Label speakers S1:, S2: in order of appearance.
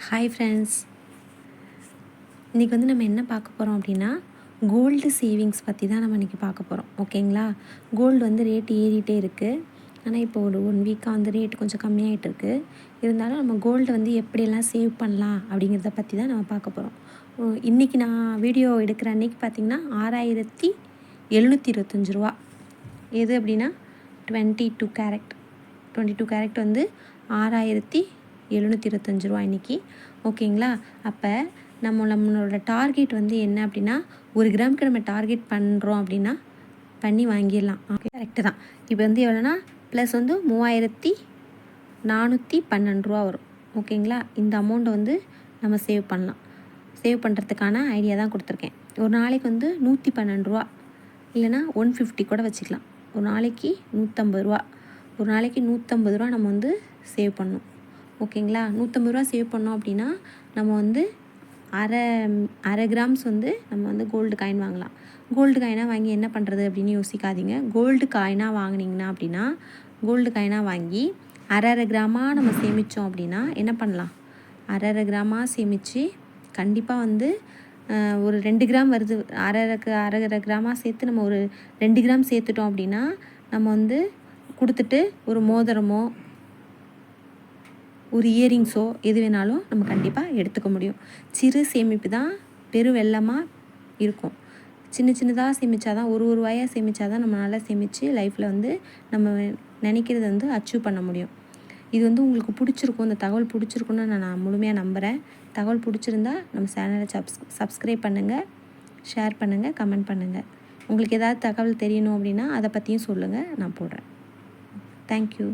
S1: Hi friends, இன்றைக்கி வந்து நம்ம என்ன பார்க்க போகிறோம் அப்படின்னா கோல்டு சேவிங்ஸ் பற்றி தான் நம்ம இன்றைக்கி பார்க்க போகிறோம். ஓகேங்களா? கோல்டு வந்து ரேட் ஏறிட்டே இருக்குது. ஆனால் இப்போ ஒரு 1 வீக்காக வந்து ரேட் கொஞ்சம் கம்மியாகிட்டு இருக்குது. இருந்தாலும் நம்ம கோல்டு வந்து எப்படியெல்லாம் சேவ் பண்ணலாம் அப்படிங்கிறத பற்றி தான் நம்ம பார்க்க போகிறோம். இன்றைக்கி நான் வீடியோ எடுக்கிற அன்றைக்கி பார்த்திங்கன்னா 6725 ரூபா. எது அப்படின்னா 22 கேரட் வந்து 6725 ரூபா இன்றைக்கி. ஓகேங்களா? அப்போ நம்மளோட டார்கெட் வந்து என்ன அப்படின்னா 1 கிராமுக்கு நம்ம டார்கெட் பண்ணுறோம் அப்படின்னா பண்ணி வாங்கிடலாம். கரெக்டு தான். இப்போ வந்து எவ்வளோனா ப்ளஸ் வந்து 3412 ரூபா வரும். ஓகேங்களா? இந்த அமௌண்ட்டை வந்து நம்ம சேவ் பண்ணலாம். சேவ் பண்ணுறதுக்கான ஐடியா தான் கொடுத்துருக்கேன். ஒரு நாளைக்கு வந்து 112 ரூபா இல்லைனா 150 கூட வச்சுக்கலாம். ஒரு நாளைக்கு 150 ரூபா. ஒரு நாளைக்கு 150 ரூபா நம்ம வந்து சேவ் பண்ணணும். ஓகேங்களா? 150 ரூபா சேவ் பண்ணோம் அப்படின்னா நம்ம வந்து அரை கிராம்ஸ் வந்து நம்ம வந்து கோல்டு காயின் வாங்கலாம். கோல்டு காயினாக வாங்கி என்ன பண்ணுறது அப்படின்னு யோசிக்காதீங்க. கோல்டு காயினாக வாங்கினீங்கன்னா அப்படின்னா கோல்டு காயினாக வாங்கி அரை கிராமாக நம்ம சேமித்தோம் அப்படின்னா என்ன பண்ணலாம்? அரை கிராமாக சேமித்து கண்டிப்பாக வந்து ஒரு 2 கிராம் வருது. அரை கிராமாக சேர்த்து நம்ம ஒரு 2 கிராம் சேர்த்துட்டோம் அப்படின்னா நம்ம வந்து கொடுத்துட்டு ஒரு மோதிரமோ ஒரு இயரிங்ஸோ எது வேணாலும் நம்ம கண்டிப்பாக எடுத்துக்க முடியும். சிறு சேமிப்பு தான் பெரும் வெள்ளமாக இருக்கும். சின்னதாக சேமித்தா தான் ஒரு ரூபாயாக சேமித்தா தான் நம்மளால் சேமித்து லைஃப்பில் வந்து நம்ம நினைக்கிறத வந்து அச்சீவ் பண்ண முடியும். இது வந்து உங்களுக்கு பிடிச்சிருக்கும். இந்த தகவல் பிடிச்சிருக்குன்னு நான் முழுமையாக நம்புகிறேன். தகவல் பிடிச்சிருந்தா நம்ம சேனலை சப்ஸ்கிரைப் பண்ணுங்கள், ஷேர் பண்ணுங்கள், கமெண்ட் பண்ணுங்கள். உங்களுக்கு ஏதாவது தகவல் தெரியணும் அப்படின்னா அதை பற்றியும் சொல்லுங்கள், நான் போடுறேன். தேங்க்யூ.